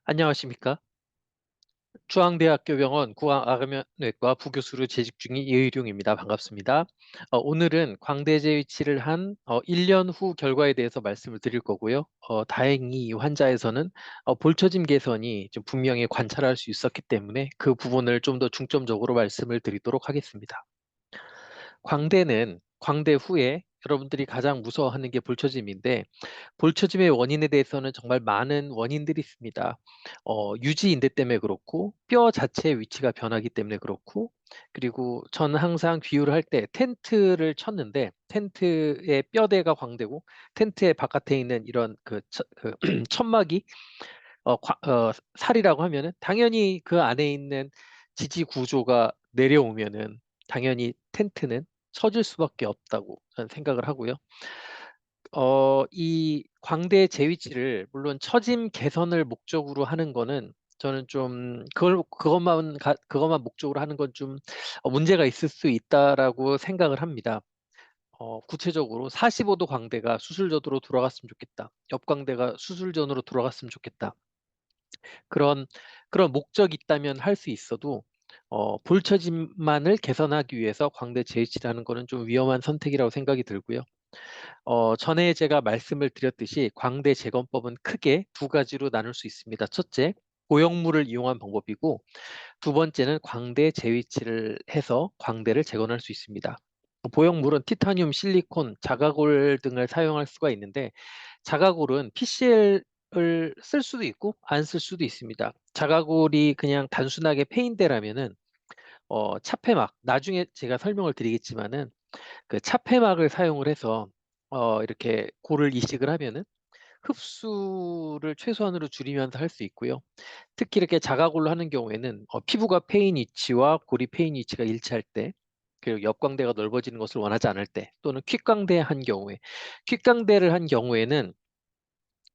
안녕하십니까? 중앙대학교 병원 구강암내과 부교수로 재직 중인 이의룡입니다. 반갑습니다. 오늘은 광대제 위치를 한 1년 후 결과에 대해서 말씀을 드릴 거고요. 다행히 이 환자에서는 볼처짐 개선이 좀 분명히 관찰할 수 있었기 때문에 그 부분을 좀 더 중점적으로 말씀을 드리도록 하겠습니다. 광대는 광대 후에 여러분들이 가장 무서워하는 게 볼처짐인데, 볼처짐의 원인에 대해서는 정말 많은 원인들이 있습니다. 유지인대 때문에 그렇고, 뼈 자체의 위치가 변하기 때문에 그렇고, 그리고 저는 항상 비유를 할 때 텐트를 쳤는데, 텐트의 뼈대가 광대고, 텐트의 바깥에 있는 이런 그 천막이 살이라고 하면은, 당연히 그 안에 있는 지지 구조가 내려오면은 당연히 텐트는 처질 수밖에 없다고 저는 생각을 하고요. 이 광대 재위치를 물론 처짐 개선을 목적으로 하는 거는 저는 좀 그것만 목적으로 하는 건 좀 문제가 있을 수 있다라고 생각을 합니다. 구체적으로 45도 광대가 수술 전으로 돌아갔으면 좋겠다. 옆 광대가 수술 전으로 돌아갔으면 좋겠다. 그런 그런 목적이 있다면 할 수 있어도 볼처짐만을 개선하기 위해서 광대 재위치라는 거는 좀 위험한 선택이라고 생각이 들고요. 전에 제가 말씀을 드렸듯이 광대 재건법은 크게 두 가지로 나눌 수 있습니다. 첫째, 고형물을 이용한 방법이고, 두 번째는 광대 재위치를 해서 광대를 재건할 수 있습니다. 보형물은 티타늄, 실리콘, 자가골 등을 사용할 수가 있는데, 자가골은 PCL을 쓸 수도 있고 안 쓸 수도 있습니다. 자가골이 그냥 단순하게 폐인대라면은 차폐막, 나중에 제가 설명을 드리겠지만은 그 차폐막을 사용을 해서 이렇게 골을 이식을 하면은 흡수를 최소한으로 줄이면서 할 수 있고요. 특히 이렇게 자가골로 하는 경우에는 피부가 패인 위치와 골이 패인 위치가 일치할 때, 그리고 옆광대가 넓어지는 것을 원하지 않을 때, 또는 퀵광대 한 경우에, 퀵광대를 한 경우에는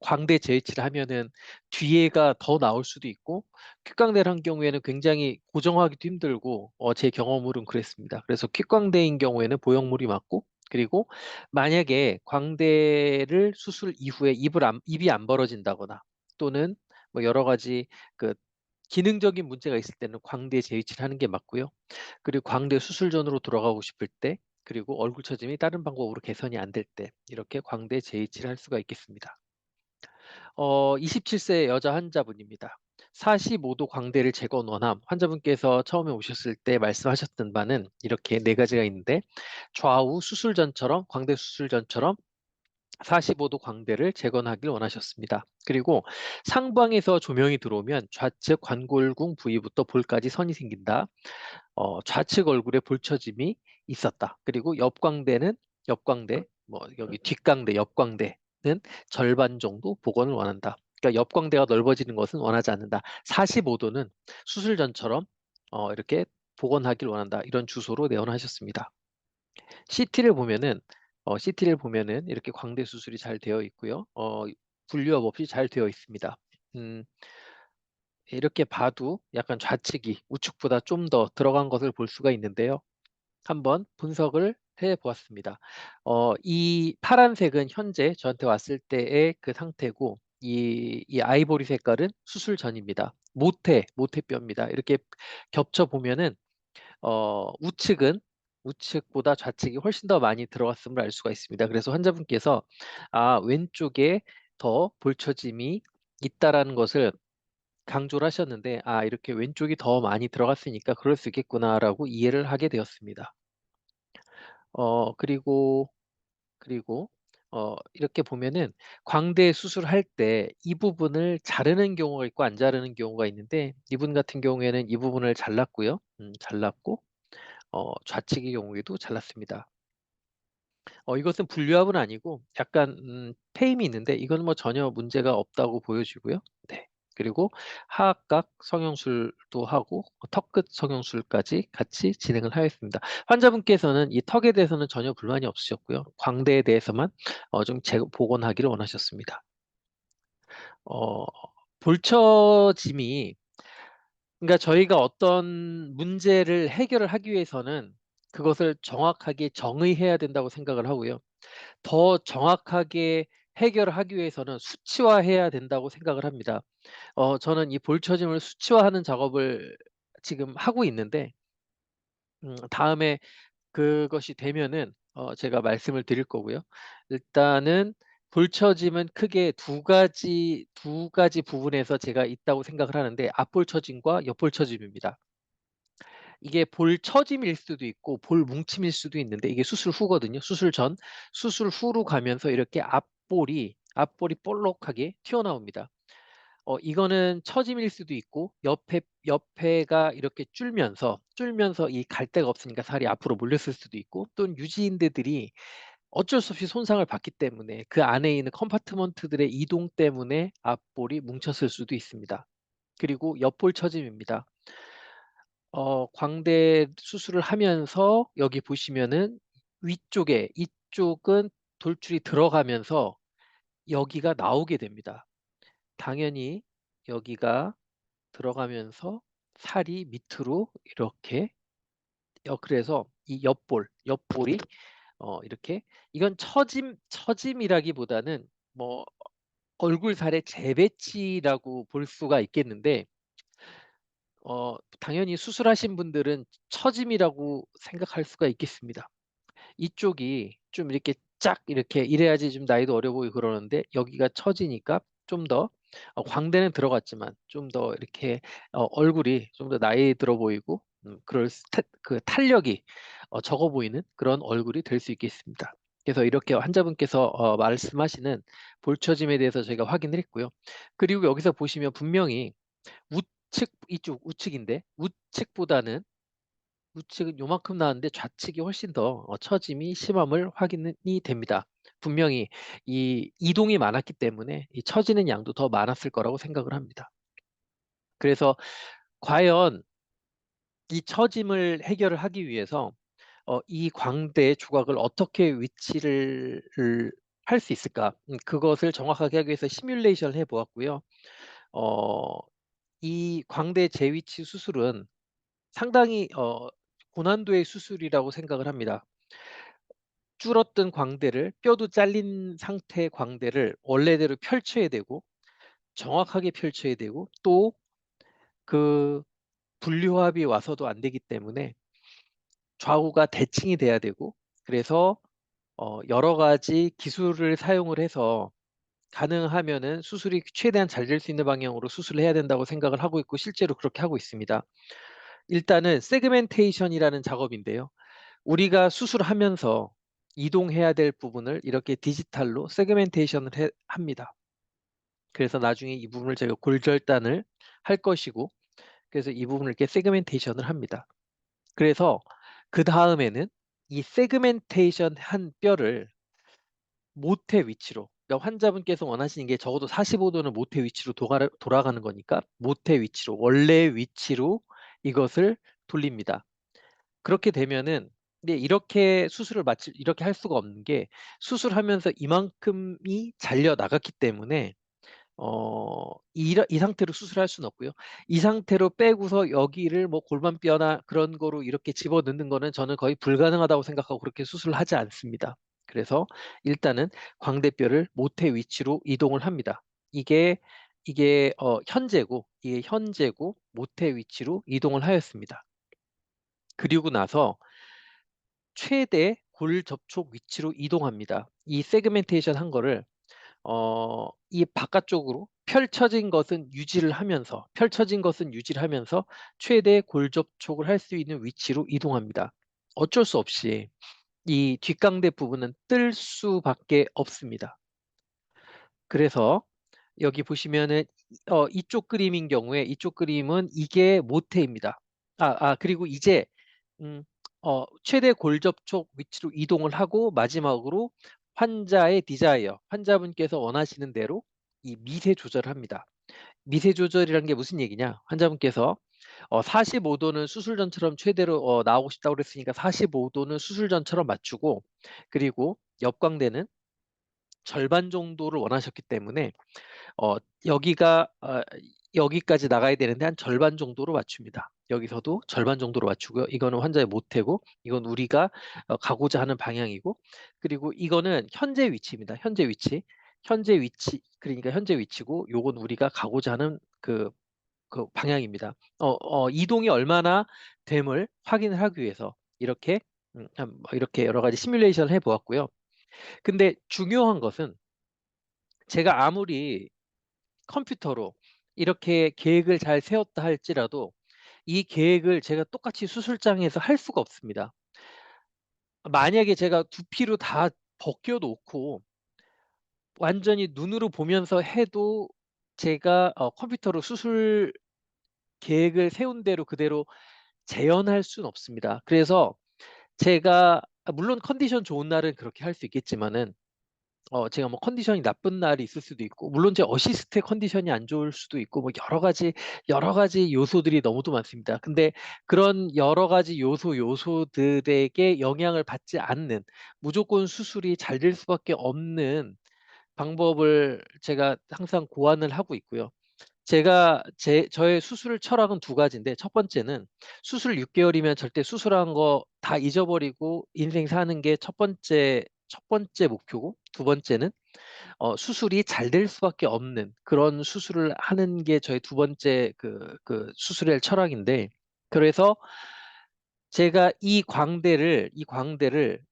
광대 재위치를 하면은 뒤에가 더 나올 수도 있고, 퀵광대를 한 경우에는 굉장히 고정하기도 힘들고, 제 경험으로는 그랬습니다. 그래서 퀵광대인 경우에는 보형물이 맞고, 그리고 만약에 광대를 수술 이후에 입이 안 벌어진다거나, 또는 뭐 여러 가지 그 기능적인 문제가 있을 때는 광대 재위치를 하는 게 맞고요. 그리고 광대 수술 전으로 돌아가고 싶을 때, 그리고 얼굴 처짐이 다른 방법으로 개선이 안 될 때, 이렇게 광대 재위치를 할 수가 있겠습니다. 27세 여자 환자분입니다. 45도 광대를 재건 원함. 환자분께서 처음에 오셨을 때 말씀하셨던 바는 이렇게 네 가지가 있는데, 좌우 수술 전처럼, 광대 수술 전처럼 45도 광대를 재건하길 원하셨습니다. 그리고 상방에서 조명이 들어오면 좌측 관골궁 부위부터 볼까지 선이 생긴다. 좌측 얼굴에 볼처짐이 있었다. 그리고 옆광대, 뭐 여기 뒷광대, 옆광대는 절반 정도 복원을 원한다. 그러니까 옆광대가 넓어지는 것은 원하지 않는다. 45도는 수술 전처럼 이렇게 복원하길 원한다. 이런 주소로 내원하셨습니다. CT를 보면은 이렇게 광대 수술이 잘 되어 있고요. 분류업 없이 잘 되어 있습니다. 음, 이렇게 봐도 약간 좌측이 우측보다 좀 더 들어간 것을 볼 수가 있는데요. 한번 분석을 해 보았습니다. 이 파란색은 현재 저한테 왔을 때의 그 상태고, 이 아이보리 색깔은 수술 전입니다. 모태뼈입니다. 이렇게 겹쳐 보면은 우측보다 좌측이 훨씬 더 많이 들어갔음을 알 수가 있습니다. 그래서 환자분께서 왼쪽에 더 볼처짐이 있다라는 것을 강조를 하셨는데, 이렇게 왼쪽이 더 많이 들어갔으니까 그럴 수 있겠구나라고 이해를 하게 되었습니다. 그리고 이렇게 보면은 광대 수술할 때 이 부분을 자르는 경우가 있고 안 자르는 경우가 있는데, 이분 같은 경우에는 이 부분을 잘랐고요. 잘랐고, 좌측의 경우에도 잘랐습니다. 이것은 분류압은 아니고 약간 패임이 있는데, 이건 뭐 전혀 문제가 없다고 보여지고요. 네. 그리고 하악각 성형술도 하고 턱끝 성형술까지 같이 진행을 하였습니다. 환자분께서는 이 턱에 대해서는 전혀 불만이 없으셨고요. 광대에 대해서만 좀 복원하기를 원하셨습니다. 어, 볼처짐이, 그러니까 저희가 어떤 문제를 해결을 하기 위해서는 그것을 정확하게 정의해야 된다고 생각을 하고요. 더 정확하게 해결을 하기 위해서는 수치화해야 된다고 생각을 합니다. 저는 이 볼 처짐을 수치화하는 작업을 지금 하고 있는데 다음에 그것이 되면은 제가 말씀을 드릴 거고요. 일단은 볼처짐은 크게 두 가지 부분에서 제가 있다고 생각을 하는데 앞볼처짐과 옆볼처짐입니다. 이게 볼처짐일 수도 있고 볼뭉침일 수도 있는데 이게 수술 후거든요. 수술 전. 수술 후로 가면서 이렇게 앞볼이 볼록하게 튀어나옵니다. 이거는 처짐일 수도 있고 옆에가 이렇게 줄면서 이 갈 데가 없으니까 살이 앞으로 몰렸을 수도 있고 또는 유지인대들이 어쩔 수 없이 손상을 받기 때문에 그 안에 있는 컴파트먼트들의 이동 때문에 앞볼이 뭉쳤을 수도 있습니다. 그리고 옆볼 처짐입니다. 광대 수술을 하면서 여기 보시면은 위쪽에 이쪽은 돌출이 들어가면서 여기가 나오게 됩니다. 당연히 여기가 들어가면서 살이 밑으로 이렇게 그래서 이 옆볼이 이렇게 이건 처짐이라기보다는 뭐 얼굴살의 재배치라고 볼 수가 있겠는데 당연히 수술하신 분들은 처짐이라고 생각할 수가 있겠습니다. 이쪽이 좀 이렇게 쫙 이렇게 이래야지 좀 나이도 어려 보이고 그러는데 여기가 처지니까 좀 더 광대는 들어갔지만 좀 더 이렇게 얼굴이 좀 더 나이 들어 보이고 그럴 탄력이 적어 보이는 그런 얼굴이 될 수 있겠습니다. 그래서 이렇게 환자분께서 말씀하시는 볼처짐에 대해서 저희가 확인을 했고요. 그리고 여기서 보시면 분명히 우측 이쪽 우측인데 우측은 요만큼 나왔는데 좌측이 훨씬 더 처짐이 심함을 확인이 됩니다. 분명히 이 이동이 많았기 때문에 이 처지는 양도 더 많았을 거라고 생각을 합니다. 그래서 과연 이 처짐을 해결을 하기 위해서 이 광대 조각을 어떻게 위치를 할 수 있을까? 그것을 정확하게 하기 위해서 시뮬레이션을 해 보았고요. 어 이 광대 재위치 수술은 상당히 고난도의 수술이라고 생각을 합니다. 줄었던 광대를 뼈도 잘린 상태의 광대를 원래대로 펼쳐야 되고 정확하게 펼쳐야 되고 또 그 분류합이 와서도 안 되기 때문에 좌우가 대칭이 돼야 되고 그래서 여러 가지 기술을 사용을 해서 가능하면은 수술이 최대한 잘 될 수 있는 방향으로 수술을 해야 된다고 생각을 하고 있고 실제로 그렇게 하고 있습니다. 일단은 세그멘테이션이라는 작업인데요. 우리가 수술하면서 이동해야 될 부분을 이렇게 디지털로 세그멘테이션을 합니다. 그래서 나중에 이 부분을 제가 골절단을 할 것이고 그래서 이 부분을 이렇게 세그멘테이션을 합니다. 그래서 그다음에는 이 세그멘테이션 한 뼈를 모태 위치로 그러니까 환자분께서 원하시는 게 적어도 45 도는 모태 위치로 돌아가는 거니까 모태 위치로 원래의 위치로 이것을 돌립니다. 그렇게 되면은 근데 이렇게 할 수가 없는 게 수술하면서 이만큼이 잘려 나갔기 때문에 이 상태로 수술할 수는 없고요. 이 상태로 빼고서 여기를 뭐 골반뼈나 그런 거로 이렇게 집어넣는 거는 저는 거의 불가능하다고 생각하고 그렇게 수술을 하지 않습니다. 그래서 일단은 광대뼈를 모태 위치로 이동을 합니다. 이게 현재고 모태 위치로 이동을 하였습니다. 그리고 나서 최대 골 접촉 위치로 이동합니다. 이 세그멘테이션 한 거를 이 바깥쪽으로 펼쳐진 것은 유지를 하면서 최대 골 접촉을 할 수 있는 위치로 이동합니다. 어쩔 수 없이 이 뒷광대 부분은 뜰 수밖에 없습니다. 그래서 여기 보시면은 이쪽 그림인 경우에 이쪽 그림은 이게 모태입니다. 그리고 이제 음 최대 골 접촉 위치로 이동을 하고 마지막으로 환자분께서 원하시는 대로 이 미세 조절을 합니다. 미세 조절이란 게 무슨 얘기냐? 환자분께서 45 도는 수술 전처럼 최대로 나오고 싶다고 그랬으니까 45 도는 수술 전처럼 맞추고 그리고 옆광대는 절반 정도를 원하셨기 때문에 어 여기가 여기까지 나가야 되는데 한 절반 정도로 맞춥니다. 여기서도 절반 정도로 맞추고요. 이거는 환자의 모태고 이건 우리가 가고자 하는 방향이고 그리고 이거는 현재 위치입니다. 현재 위치. 현재 위치, 그러니까 현재 위치고 요건 우리가 가고자 하는 그 방향입니다. 이동이 얼마나 됨을 확인을 하기 위해서 이렇게 이렇게 여러 가지 시뮬레이션을 해 보았고요. 근데 중요한 것은 제가 아무리 컴퓨터로 이렇게 계획을 잘 세웠다 할지라도 이 계획을 제가 똑같이 수술장에서 할 수가 없습니다. 만약에 제가 두피로 다 벗겨 놓고 완전히 눈으로 보면서 해도 제가 컴퓨터로 수술 계획을 세운 대로 그대로 재현할 수는 없습니다. 그래서 제가 물론 컨디션 좋은 날은 그렇게 할 수 있겠지만은 제가 뭐 컨디션이 나쁜 날이 있을 수도 있고, 물론 제 어시스트의 컨디션이 안 좋을 수도 있고, 뭐 여러 가지 요소들이 너무도 많습니다. 근데 그런 여러 가지 요소들에게 영향을 받지 않는, 무조건 수술이 잘 될 수밖에 없는 방법을 제가 항상 고안을 하고 있고요. 저의 수술 철학은 두 가지인데, 첫 번째는 수술 6개월이면 절대 수술한 거 다 잊어버리고 인생 사는 게 첫 번째 목표고, 두 번째는 수술이 잘 될 수밖에 없는 그런 수술을 하는 게 저의 두 번째 수술의 철학인데, 그래서 제가 이 광대를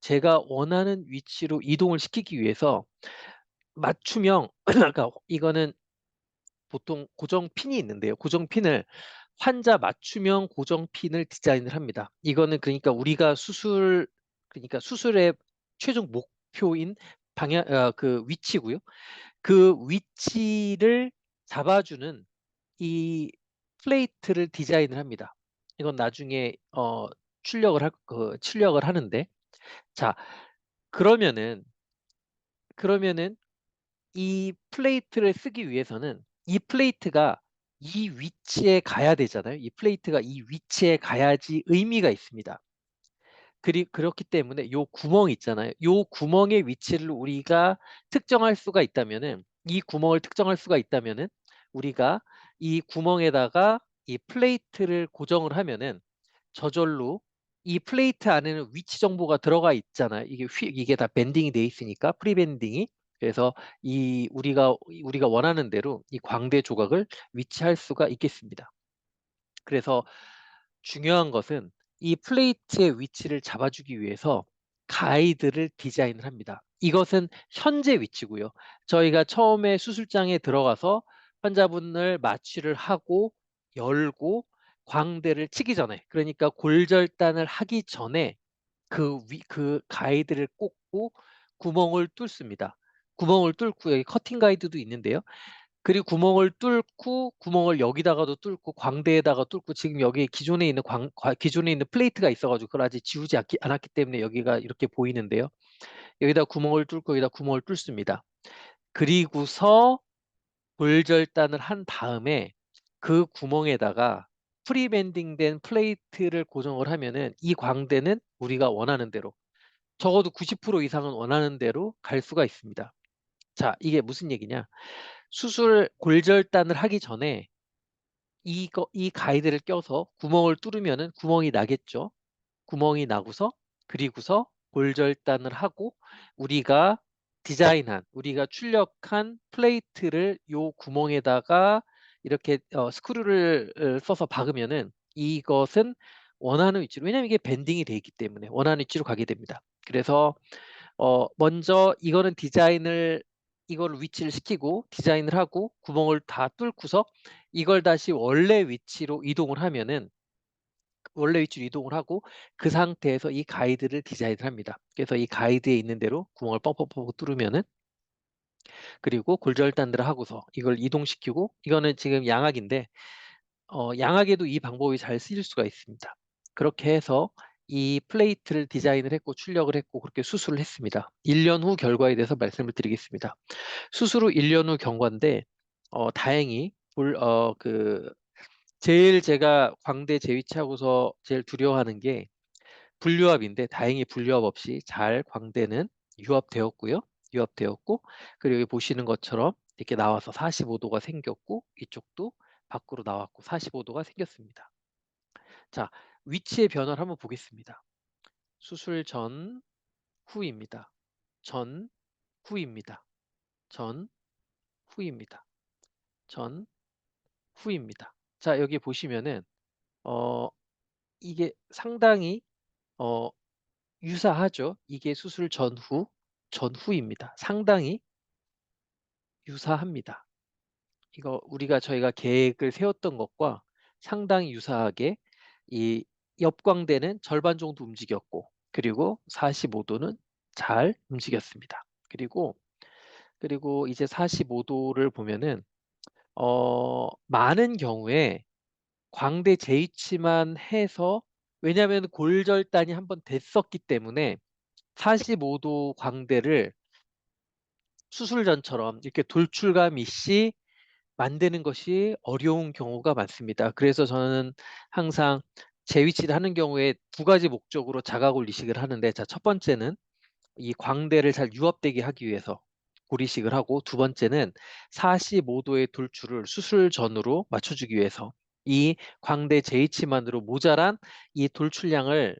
제가 원하는 위치로 이동을 시키기 위해서 맞춤형 그러니까 이거는 보통 고정 핀이 있는데요. 고정 핀을 환자 맞춤형 고정 핀을 디자인을 합니다. 이거는 그러니까 그러니까 수술의 최종 목표인 위치고요. 그 위치를 잡아주는 이 플레이트를 디자인을 합니다. 이건 나중에 출력을 하는데, 자, 그러면은 그러면은 이 플레이트를 쓰기 위해서는 이 플레이트가 이 위치에 가야 되잖아요. 이 플레이트가 이 위치에 가야지 의미가 있습니다. 그렇기 때문에 요 구멍 있잖아요. 요 구멍의 위치를 우리가 특정할 수가 있다면은 이 구멍을 특정할 수가 있다면은 우리가 이 구멍에다가 이 플레이트를 고정을 하면은 저절로 이 플레이트 안에는 위치 정보가 들어가 있잖아요. 이게 다 밴딩이 돼 있으니까, 프리밴딩이. 그래서 우리가 원하는 대로 이 광대 조각을 위치할 수가 있겠습니다. 그래서 중요한 것은 이 플레이트의 위치를 잡아주기 위해서 가이드를 디자인을 합니다. 이것은 현재 위치고요. 저희가 처음에 수술장에 들어가서 환자분을 마취를 하고 열고 광대를 치기 전에, 그러니까 골절단을 하기 전에 그 가이드를 꽂고 구멍을 뚫습니다. 구멍을 뚫고, 여기 커팅 가이드도 있는데요. 그리고 구멍을 뚫고, 구멍을 여기다가도 뚫고 광대에다가 뚫고, 지금 여기 기존에 있는 플레이트가 있어 가지고 그걸 아직 지우지 않았기 때문에 여기가 이렇게 보이는데요. 여기다 구멍을 뚫고 여기다 구멍을 뚫습니다. 그리고서 골절단을 한 다음에 그 구멍에다가 프리밴딩된 플레이트를 고정을 하면은 이 광대는 우리가 원하는 대로, 적어도 90% 이상은 원하는 대로 갈 수가 있습니다. 자, 이게 무슨 얘기냐? 골절단을 하기 전에 이 가이드를 껴서 구멍을 뚫으면은 구멍이 나겠죠. 구멍이 나고서, 그리고서 골절단을 하고 우리가 출력한 플레이트를 요 구멍에다가 이렇게 스크류를 써서 박으면은 이것은 원하는 위치로, 왜냐면 이게 밴딩이 돼 있기 때문에 원하는 위치로 가게 됩니다. 그래서 먼저 이거를 위치를 시키고 디자인을 하고 구멍을 다 뚫고서 이걸 다시 원래 위치로 이동을 하고 그 상태에서 이 가이드를 디자인을 합니다. 그래서 이 가이드에 있는 대로 구멍을 뻥뻥뻥 뚫으면은, 그리고 골절단들을 하고서 이걸 이동시키고, 이거는 지금 양악인데 양악에도 이 방법이 잘 쓰일 수가 있습니다. 그렇게 해서 이 플레이트를 디자인을 했고 출력을 했고 그렇게 수술을 했습니다. 1년 후 결과에 대해서 말씀을 드리겠습니다. 수술 후 1년 후 경과인데 다행히 제일 제가 광대 재위치하고서 제일 두려워하는 게 분류압인데, 다행히 분류압 없이 잘 광대는 유압되었고요. 유압되었고, 그리고 여기 보시는 것처럼 이렇게 나와서 45도가 생겼고, 이쪽도 밖으로 나왔고 45도가 생겼습니다. 자, 위치의 변화를 한번 보겠습니다. 수술 전, 후입니다. 전, 후입니다. 전, 후입니다. 전, 후입니다. 자, 여기 보시면은 어 이게 상당히 어 유사하죠. 이게 수술 전후, 전후입니다. 상당히 유사합니다. 이거 저희가 계획을 세웠던 것과 상당히 유사하게 이 옆광대는 절반 정도 움직였고, 그리고 45도는 잘 움직였습니다. 그리고 이제 45도를 보면은 많은 경우에 광대 재이치만 해서, 왜냐하면 골절단이 한번 됐었기 때문에 45도 광대를 수술 전처럼 이렇게 돌출감 있이 만드는 것이 어려운 경우가 많습니다. 그래서 저는 항상 재위치를 하는 경우에 두 가지 목적으로 자가골 이식을 하는데, 자, 첫 번째는 이 광대를 잘 유압되게 하기 위해서 고리식을 하고, 두 번째는 45도의 돌출을 수술 전으로 맞춰주기 위해서 이 광대 JH만으로 모자란 이 돌출량을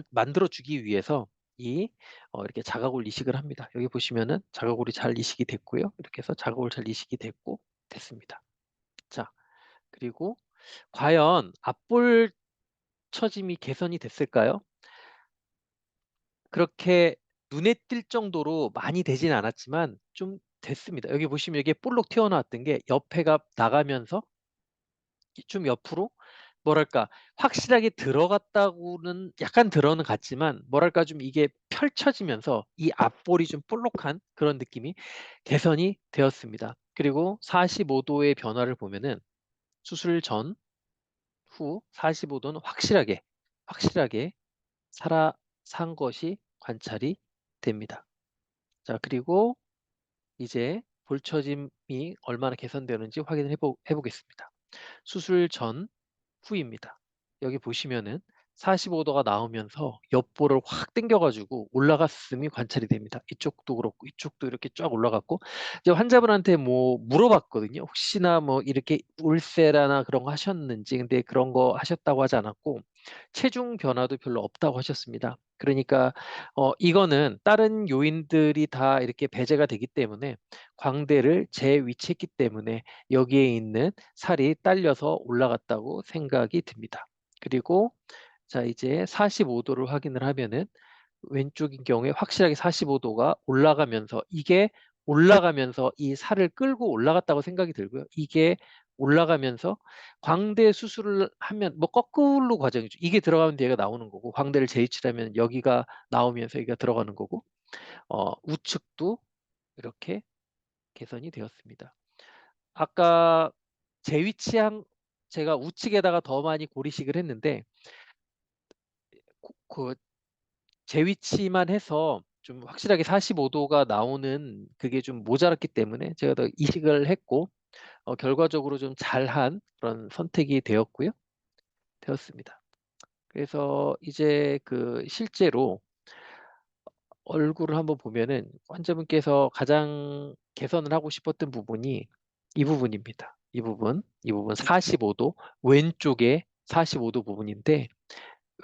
만들어주기 위해서 이 이렇게 자가골 이식을 합니다. 여기 보시면은 자가골이 잘 이식이 됐고요. 이렇게 해서 자가골 잘 이식이 됐고 됐습니다. 자, 그리고 과연 앞볼 처짐이 개선이 됐을까요? 그렇게 눈에 띌 정도로 많이 되진 않았지만 좀 됐습니다. 여기 보시면 이게 볼록 튀어나왔던 게 옆에가 나가면서 좀 옆으로, 뭐랄까, 확실하게 들어갔다고는, 약간 들어는 갔지만 뭐랄까 좀 이게 펼쳐지면서 이 앞볼이 좀 볼록한 그런 느낌이 개선이 되었습니다. 그리고 45도의 변화를 보면은 수술 전, 후 45도는 확실하게 산 것이 관찰이 됩니다. 자, 그리고 이제 볼처짐이 얼마나 개선되는지 확인을 해보겠습니다. 수술 전, 후입니다. 여기 보시면은 45도가 나오면서 옆볼을 확 당겨가지고 올라갔음이 관찰이 됩니다. 이쪽도 그렇고 이쪽도 이렇게 쫙 올라갔고, 이제 환자분한테 뭐 물어봤거든요. 혹시나 뭐 이렇게 울세라나 그런 거 하셨는지. 근데 그런 거 하셨다고 하지 않았고, 체중 변화도 별로 없다고 하셨습니다. 그러니까 이거는 다른 요인들이 다 이렇게 배제가 되기 때문에, 광대를 재위치했기 때문에 여기에 있는 살이 딸려서 올라갔다고 생각이 듭니다. 그리고 자, 이제 45도를 확인을 하면은 왼쪽인 경우에 확실하게 45도가 올라가면서, 이게 올라가면서 이 살을 끌고 올라갔다고 생각이 들고요. 이게 올라가면서 광대 수술을 하면 뭐 거꾸로 과정이죠. 이게 들어가면 얘가 나오는 거고, 광대를 재이치하면 여기가 나오면서 여기가 들어가는 거고, 우측도 이렇게 개선이 되었습니다. 아까 재위치한, 제가 우측에다가 더 많이 고리식을 했는데 그 재위치만 해서 좀 확실하게 45도가 나오는 그게 좀 모자랐기 때문에 제가 더 이식을 했고, 결과적으로 좀 잘한 그런 선택이 되었습니다. 그래서 이제 그 실제로 얼굴을 한번 보면은 환자분께서 가장 개선을 하고 싶었던 부분이 이 부분입니다. 이 부분 45도, 왼쪽에 45도 부분인데,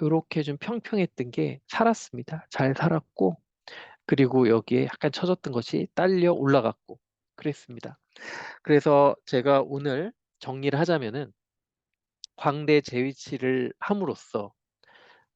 이렇게 좀 평평했던 게 살았습니다. 잘 살았고, 그리고 여기에 약간 처졌던 것이 딸려 올라갔고 그랬습니다. 그래서 제가 오늘 정리를 하자면은, 광대 재위치를 함으로써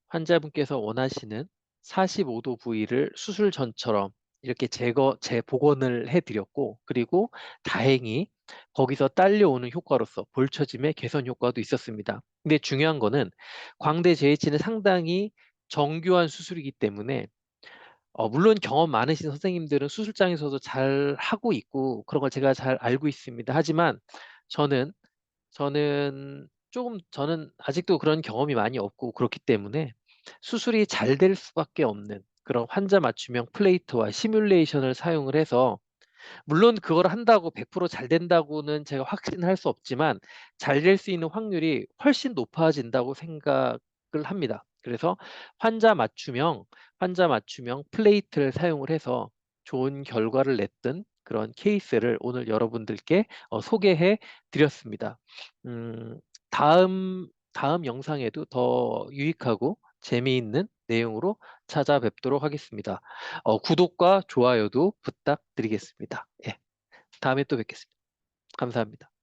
환자분께서 원하시는 45도 부위를 수술 전처럼 이렇게 재복원을 해드렸고, 그리고 다행히 거기서 딸려오는 효과로서 볼처짐의 개선 효과도 있었습니다. 근데 중요한 거는 광대 재이치는 상당히 정교한 수술이기 때문에, 물론 경험 많으신 선생님들은 수술장에서도 잘 하고 있고 그런 걸 제가 잘 알고 있습니다. 하지만 저는 저는 아직도 그런 경험이 많이 없고, 그렇기 때문에 수술이 잘 될 수밖에 없는 그런 환자 맞춤형 플레이트와 시뮬레이션을 사용을 해서, 물론 그걸 한다고 100%잘 된다고는 제가 확신할 수 없지만 잘 될 수 있는 확률이 훨씬 높아진다고 생각을 합니다. 그래서 환자 맞춤형 플레이트를 사용을 해서 좋은 결과를 냈던 그런 케이스를 오늘 여러분들께 소개해 드렸습니다. 음, 다음 영상에도 더 유익하고 재미있는 내용으로 찾아뵙도록 하겠습니다. 구독과 좋아요도 부탁드리겠습니다. 예, 다음에 또 뵙겠습니다. 감사합니다.